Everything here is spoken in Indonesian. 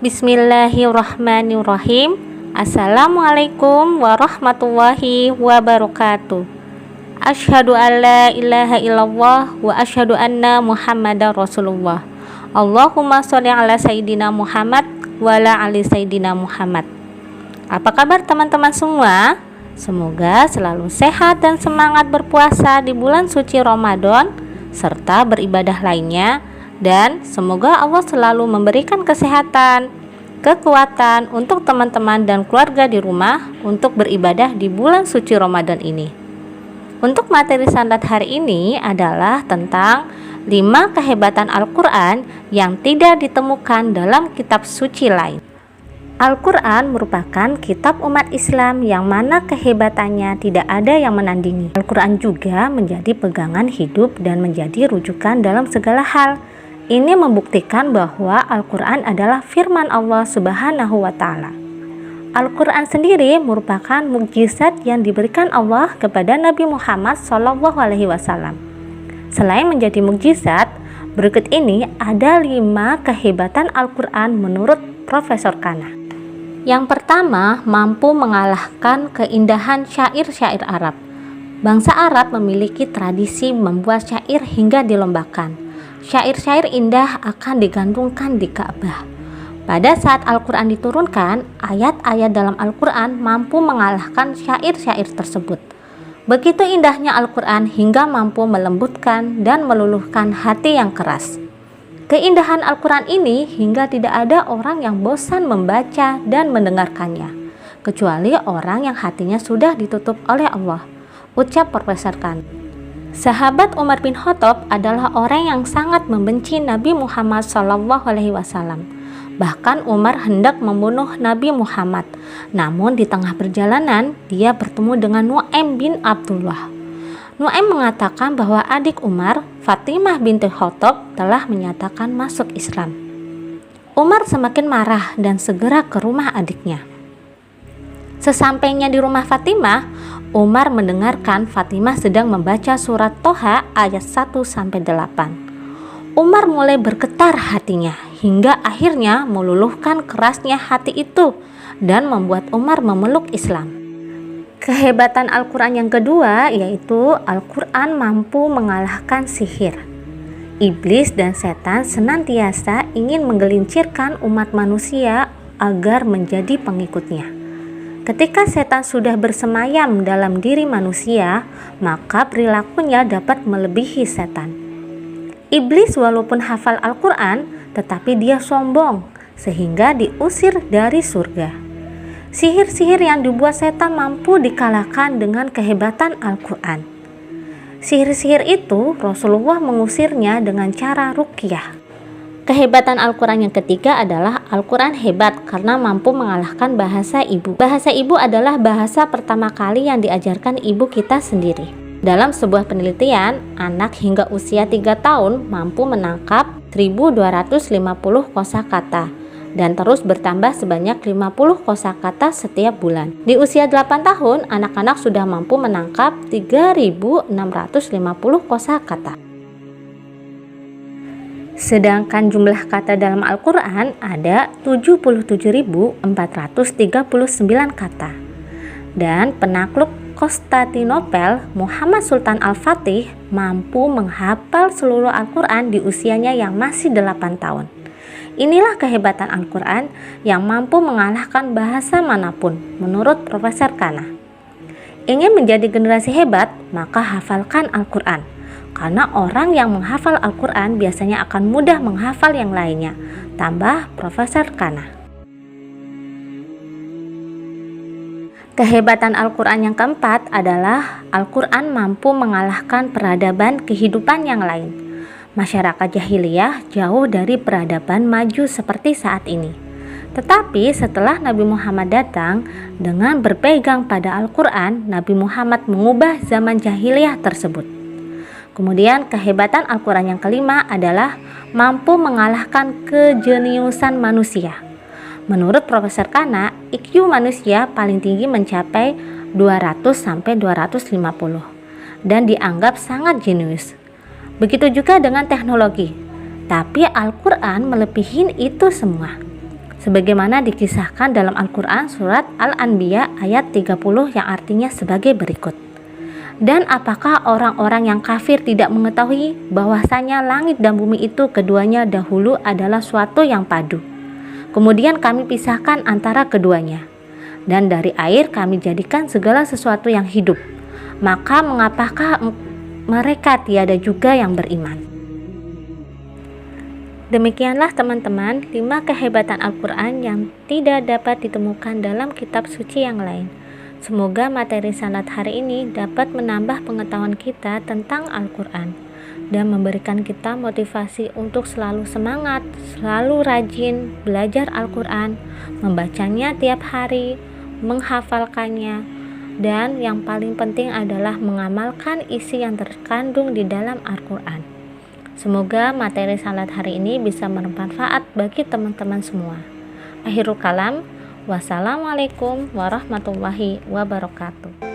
Bismillahirrahmanirrahim. Assalamualaikum warahmatullahi wabarakatuh. Asyhadu an la ilaha illallah wa asyhadu anna Muhammadar Rasulullah. Allahumma sholli ala Sayyidina Muhammad wa ala ali Sayyidina Muhammad. Apa kabar teman-teman semua? Semoga selalu sehat dan semangat berpuasa di bulan suci Ramadan serta beribadah lainnya. Dan semoga Allah selalu memberikan kesehatan, kekuatan untuk teman-teman dan keluarga di rumah untuk beribadah di bulan suci Ramadan ini. Untuk materi sandat hari ini adalah tentang 5 kehebatan Al-Quran yang tidak ditemukan dalam kitab suci lain. Al-Quran merupakan kitab umat Islam yang mana kehebatannya tidak ada yang menandingi. Al-Quran juga menjadi pegangan hidup dan menjadi rujukan dalam segala hal. Ini membuktikan bahwa Al-Quran adalah firman Allah Subhanahu wa Ta'ala. Al-Quran sendiri merupakan mukjizat yang diberikan Allah kepada Nabi Muhammad SAW. Selain menjadi mukjizat, berikut ini ada 5 kehebatan Al-Quran menurut Profesor Kana. Yang pertama, mampu mengalahkan keindahan syair-syair Arab. Bangsa Arab memiliki tradisi membuat syair hingga dilombakan. Syair-syair indah akan digantungkan di Ka'bah. Pada saat Al-Quran diturunkan, ayat-ayat dalam Al-Quran mampu mengalahkan syair-syair tersebut. Begitu indahnya Al-Quran hingga mampu melembutkan dan meluluhkan hati yang keras. Keindahan Al-Quran ini hingga tidak ada orang yang bosan membaca dan mendengarkannya, kecuali orang yang hatinya sudah ditutup oleh Allah, ucap Profesor Khan. Sahabat Umar bin Khattab adalah orang yang sangat membenci Nabi Muhammad SAW. Bahkan Umar hendak membunuh Nabi Muhammad. Namun di tengah perjalanan dia bertemu dengan Nu'aim bin Abdullah. Nu'aim mengatakan bahwa adik Umar, Fatimah binti Khattab, telah menyatakan masuk Islam. Umar semakin marah dan segera ke rumah adiknya. Sesampainya di rumah Fatimah, Umar mendengarkan Fatimah sedang membaca surat Toha ayat 1-8. Umar mulai bergetar hatinya hingga akhirnya meluluhkan kerasnya hati itu dan membuat Umar memeluk Islam. Kehebatan Al-Quran yang kedua yaitu Al-Quran mampu mengalahkan sihir. Iblis dan setan senantiasa ingin menggelincirkan umat manusia agar menjadi pengikutnya. Ketika setan sudah bersemayam dalam diri manusia, maka perilakunya dapat melebihi setan. Iblis walaupun hafal Al-Quran, tetapi dia sombong, sehingga diusir dari surga. Sihir-sihir yang dibuat setan mampu dikalahkan dengan kehebatan Al-Quran. Sihir-sihir itu Rasulullah mengusirnya dengan cara ruqyah. Kehebatan Al-Quran yang ketiga adalah Al-Quran hebat karena mampu mengalahkan bahasa ibu. Bahasa ibu adalah bahasa pertama kali yang diajarkan ibu kita sendiri. Dalam sebuah penelitian, anak hingga usia 3 tahun mampu menangkap 1250 kosakata dan terus bertambah sebanyak 50 kosakata setiap bulan. Di usia 8 tahun, anak-anak sudah mampu menangkap 3650 kosakata. Sedangkan jumlah kata dalam Al-Quran ada 77.439 kata. Dan penakluk Konstantinopel, Muhammad Sultan Al-Fatih, mampu menghafal seluruh Al-Quran di usianya yang masih 8 tahun. Inilah kehebatan Al-Quran yang mampu mengalahkan bahasa manapun, menurut Profesor Kana. Ingin menjadi generasi hebat, maka hafalkan Al-Quran. Karena orang yang menghafal Al-Quran biasanya akan mudah menghafal yang lainnya, tambah Profesor Kana. Kehebatan Al-Quran yang keempat adalah Al-Quran mampu mengalahkan peradaban kehidupan yang lain. Masyarakat jahiliyah jauh dari peradaban maju seperti saat ini. Tetapi setelah Nabi Muhammad datang, dengan berpegang pada Al-Quran, Nabi Muhammad mengubah zaman jahiliyah tersebut. Kemudian kehebatan Al-Quran yang kelima adalah mampu mengalahkan kejeniusan manusia. Menurut Profesor Kana, IQ manusia paling tinggi mencapai 200-250 dan dianggap sangat jenius. Begitu juga dengan teknologi. Tapi Al-Quran melebihi itu semua. sebagaimana dikisahkan dalam Al-Quran surat Al-Anbiya ayat 30 yang artinya sebagai berikut. Dan apakah orang-orang yang kafir tidak mengetahui bahwasanya langit dan bumi itu keduanya dahulu adalah suatu yang padu. Kemudian kami pisahkan antara keduanya. Dan dari air kami jadikan segala sesuatu yang hidup. Maka mengapakah mereka tiada juga yang beriman? Demikianlah teman-teman 5 kehebatan Al-Quran yang tidak dapat ditemukan dalam kitab suci yang lain. Semoga materi sanad hari ini dapat menambah pengetahuan kita tentang Al-Quran dan memberikan kita motivasi untuk selalu semangat, selalu rajin belajar Al-Quran, membacanya tiap hari, menghafalkannya, dan yang paling penting adalah mengamalkan isi yang terkandung di dalam Al-Quran. Semoga materi salat hari ini bisa bermanfaat bagi teman-teman semua. Akhirul kalam, wassalamualaikum warahmatullahi wabarakatuh.